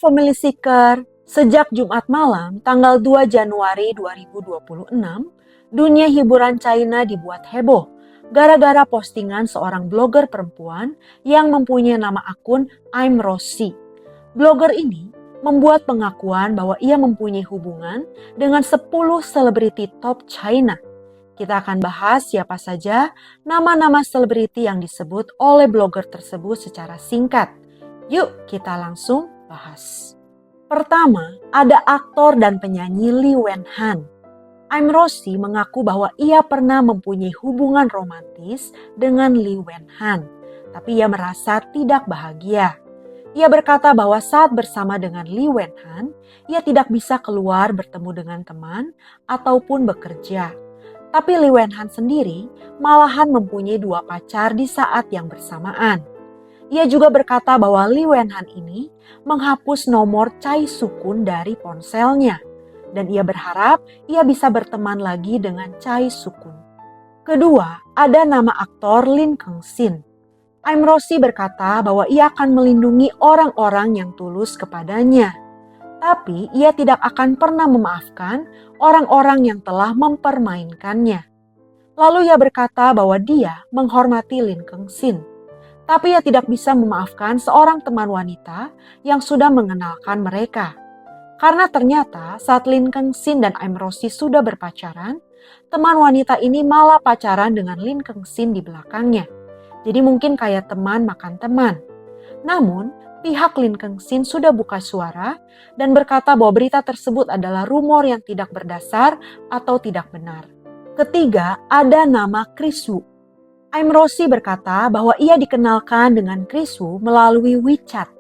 Family Seeker, sejak Jumat malam tanggal 2 Januari 2026, dunia hiburan China dibuat heboh gara-gara postingan seorang blogger perempuan yang mempunyai nama akun I'm Rosie. Blogger ini membuat pengakuan bahwa ia mempunyai hubungan dengan 10 selebriti top China. Kita akan bahas siapa saja nama-nama selebriti yang disebut oleh blogger tersebut secara singkat. Yuk kita langsung bahas. Pertama, ada aktor dan penyanyi Li Wenhan. I'm Rosie mengaku bahwa ia pernah mempunyai hubungan romantis dengan Li Wenhan, tapi ia merasa tidak bahagia. Ia berkata bahwa saat bersama dengan Li Wenhan, ia tidak bisa keluar bertemu dengan teman ataupun bekerja. Tapi Li Wenhan sendiri malahan mempunyai 2 pacar di saat yang bersamaan. Ia juga berkata bahwa Li Wenhan ini menghapus nomor Chai Sukun dari ponselnya. Dan ia berharap ia bisa berteman lagi dengan Chai Sukun. Kedua, ada nama aktor Lin Kangxin. I'm Rosie berkata bahwa ia akan melindungi orang-orang yang tulus kepadanya. Tapi ia tidak akan pernah memaafkan orang-orang yang telah mempermainkannya. Lalu ia berkata bahwa dia menghormati Lin Kangxin. Tapi ia tidak bisa memaafkan seorang teman wanita yang sudah mengenalkan mereka. Karena ternyata saat Lin Kangxin dan I'm Rosie sudah berpacaran, teman wanita ini malah pacaran dengan Lin Kangxin di belakangnya. Jadi mungkin kayak teman makan teman. Namun, pihak Lin Kangxin sudah buka suara dan berkata bahwa berita tersebut adalah rumor yang tidak berdasar atau tidak benar. Ketiga, ada nama Chris Wu. I'm Rosie berkata bahwa ia dikenalkan dengan Chris Wu melalui WeChat.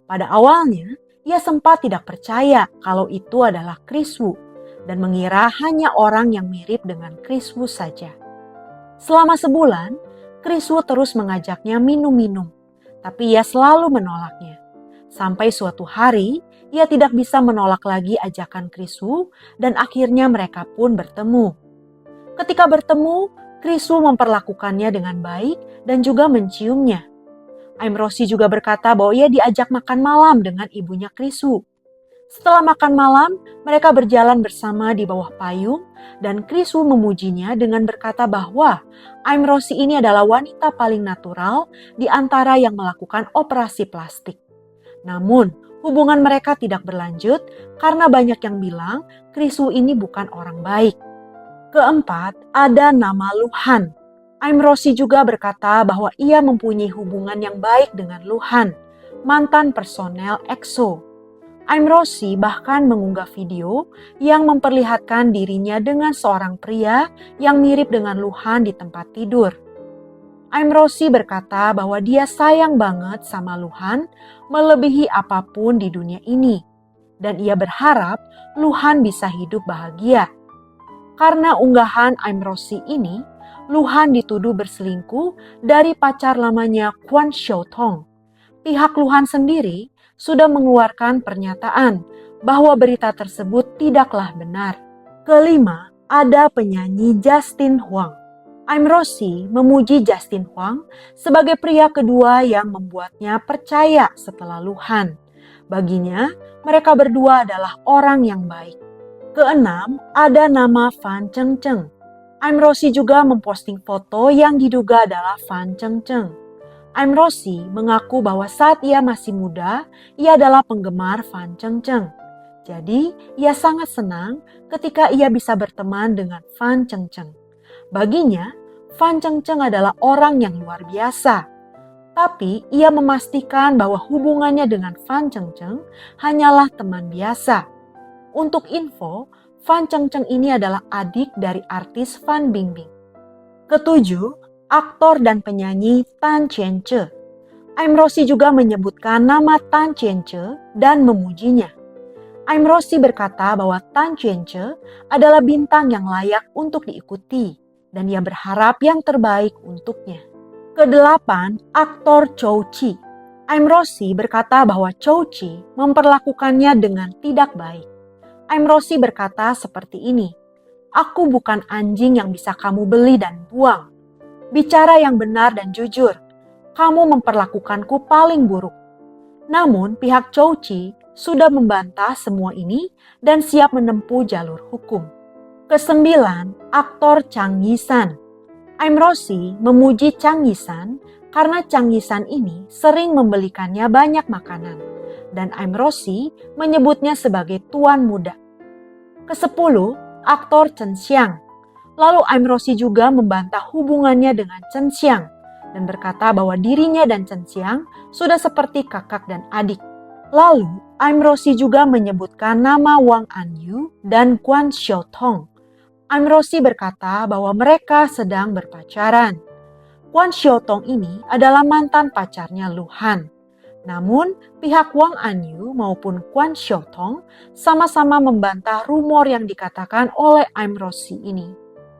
Pada awalnya, ia sempat tidak percaya kalau itu adalah Chris Wu dan mengira hanya orang yang mirip dengan Chris Wu saja. Selama sebulan, Chris Wu terus mengajaknya minum-minum, tapi ia selalu menolaknya. Sampai suatu hari, ia tidak bisa menolak lagi ajakan Chris Wu dan akhirnya mereka pun bertemu. Ketika bertemu, Chris Wu memperlakukannya dengan baik dan juga menciumnya. I'm Rosie juga berkata bahwa ia diajak makan malam dengan ibunya Chris Wu. Setelah makan malam, mereka berjalan bersama di bawah payung dan Chris Wu memujinya dengan berkata bahwa I'm Rosie ini adalah wanita paling natural di antara yang melakukan operasi plastik. Namun, hubungan mereka tidak berlanjut karena banyak yang bilang Chris Wu ini bukan orang baik. Keempat, ada nama Luhan. I'm Rosie juga berkata bahwa ia mempunyai hubungan yang baik dengan Luhan, mantan personel EXO. I'm Rosie bahkan mengunggah video yang memperlihatkan dirinya dengan seorang pria yang mirip dengan Luhan di tempat tidur. I'm Rosie berkata bahwa dia sayang banget sama Luhan melebihi apapun di dunia ini. Dan ia berharap Luhan bisa hidup bahagia. Karena unggahan I'm Rosie ini, Luhan dituduh berselingkuh dari pacar lamanya Kwon Xiaotong. Pihak Luhan sendiri sudah mengeluarkan pernyataan bahwa berita tersebut tidaklah benar. Kelima, ada penyanyi Justin Huang. I'm Rosie memuji Justin Huang sebagai pria kedua yang membuatnya percaya setelah Luhan. Baginya, mereka berdua adalah orang yang baik. Keenam, ada nama Fan Chengcheng. I'm Rosie juga memposting foto yang diduga adalah Fan Chengcheng. I'm Rosie mengaku bahwa saat ia masih muda, ia adalah penggemar Fan Chengcheng. Jadi, ia sangat senang ketika ia bisa berteman dengan Fan Chengcheng. Baginya, Fan Chengcheng adalah orang yang luar biasa. Tapi, ia memastikan bahwa hubungannya dengan Fan Chengcheng hanyalah teman biasa. Untuk info, Fan Chengcheng ini adalah adik dari artis Fan Bingbing. Ketujuh, aktor dan penyanyi Tan Qianche. I'm Rosie juga menyebutkan nama Tan Qianche dan memujinya. I'm Rosie berkata bahwa Tan Qianche adalah bintang yang layak untuk diikuti dan ia berharap yang terbaik untuknya. Kedelapan, aktor Chou Chi. I'm Rosie berkata bahwa Chou Chi memperlakukannya dengan tidak baik. I'm Rosie berkata seperti ini, "Aku bukan anjing yang bisa kamu beli dan buang. Bicara yang benar dan jujur. Kamu memperlakukanku paling buruk." Namun pihak Chou Chi sudah membantah semua ini dan siap menempuh jalur hukum. Kesembilan, aktor Chang Yi-san. Aim Rossi memuji Chang Yi-san karena Chang Yi-san ini sering membelikannya banyak makanan dan Aim Rossi menyebutnya sebagai tuan muda. Kesepuluh, aktor Chen Xiang. Lalu Aim Rossi juga membantah hubungannya dengan Chen Xiang dan berkata bahwa dirinya dan Chen Xiang sudah seperti kakak dan adik. Lalu Aim Rossi juga menyebutkan nama Wang Anyu dan Guan Xiaotong. Aim Rossi berkata bahwa mereka sedang berpacaran. Guan Xiaotong ini adalah mantan pacarnya Lu Han. Namun, pihak Wang Anyu maupun Guan Xiaotong sama-sama membantah rumor yang dikatakan oleh Aim Rossi ini.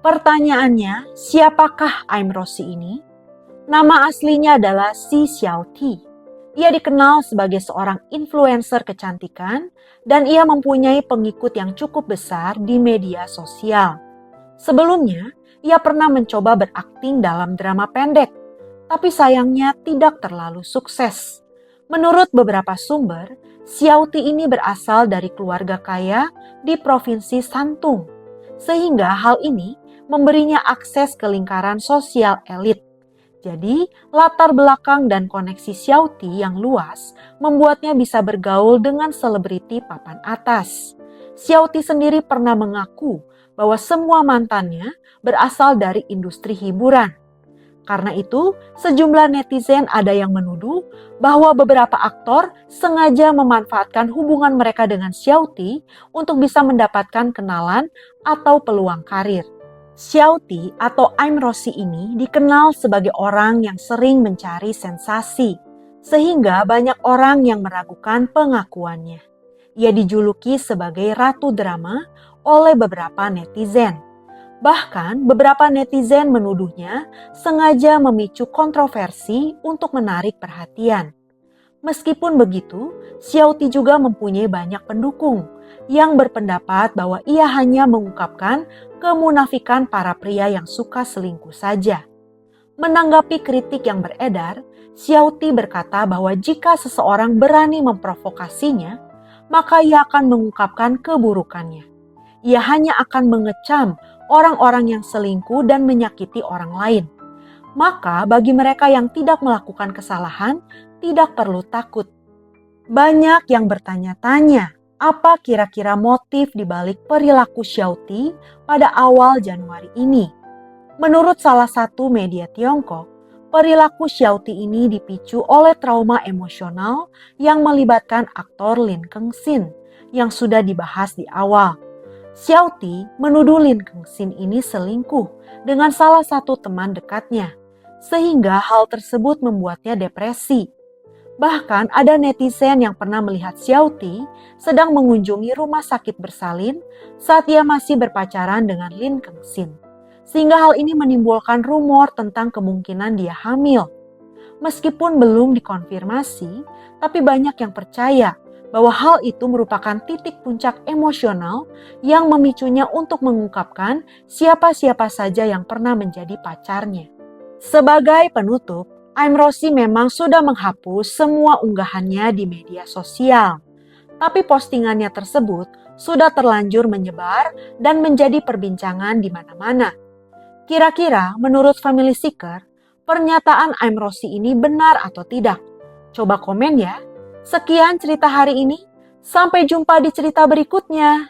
Pertanyaannya, siapakah Aim Rossi ini? Nama aslinya adalah Xi Xiaoti. Ia dikenal sebagai seorang influencer kecantikan dan ia mempunyai pengikut yang cukup besar di media sosial. Sebelumnya, ia pernah mencoba berakting dalam drama pendek, tapi sayangnya tidak terlalu sukses. Menurut beberapa sumber, Xiaoti ini berasal dari keluarga kaya di provinsi Santung, sehingga hal ini memberinya akses ke lingkaran sosial elit. Jadi, latar belakang dan koneksi Xiaoti yang luas membuatnya bisa bergaul dengan selebriti papan atas. Xiaoti sendiri pernah mengaku bahwa semua mantannya berasal dari industri hiburan. Karena itu, sejumlah netizen ada yang menuduh bahwa beberapa aktor sengaja memanfaatkan hubungan mereka dengan Xiaoti untuk bisa mendapatkan kenalan atau peluang karir. Xiaoti atau Aim Rossi ini dikenal sebagai orang yang sering mencari sensasi, sehingga banyak orang yang meragukan pengakuannya. Ia dijuluki sebagai Ratu Drama oleh beberapa netizen. Bahkan beberapa netizen menuduhnya sengaja memicu kontroversi untuk menarik perhatian. Meskipun begitu, Xiaoti juga mempunyai banyak pendukung yang berpendapat bahwa ia hanya mengungkapkan kemunafikan para pria yang suka selingkuh saja. Menanggapi kritik yang beredar, Xiaoti berkata bahwa jika seseorang berani memprovokasinya, maka ia akan mengungkapkan keburukannya. Ia hanya akan mengecam orang-orang yang selingkuh dan menyakiti orang lain. Maka bagi mereka yang tidak melakukan kesalahan, tidak perlu takut. Banyak yang bertanya-tanya, apa kira-kira motif di balik perilaku Xiaoti pada awal Januari ini? Menurut salah satu media Tiongkok, perilaku Xiaoti ini dipicu oleh trauma emosional yang melibatkan aktor Lin Kangxin yang sudah dibahas di awal. Xiaoti menuduh Lin Kangxin ini selingkuh dengan salah satu teman dekatnya, sehingga hal tersebut membuatnya depresi. Bahkan ada netizen yang pernah melihat Xiaoti sedang mengunjungi rumah sakit bersalin saat ia masih berpacaran dengan Lin Kangxin. Sehingga hal ini menimbulkan rumor tentang kemungkinan dia hamil. Meskipun belum dikonfirmasi, tapi banyak yang percaya bahwa hal itu merupakan titik puncak emosional yang memicunya untuk mengungkapkan siapa-siapa saja yang pernah menjadi pacarnya. Sebagai penutup, Aim Rossi memang sudah menghapus semua unggahannya di media sosial. Tapi postingannya tersebut sudah terlanjur menyebar dan menjadi perbincangan di mana-mana. Kira-kira menurut Family Seeker, pernyataan Aim Rossi ini benar atau tidak? Coba komen ya. Sekian cerita hari ini. Sampai jumpa di cerita berikutnya.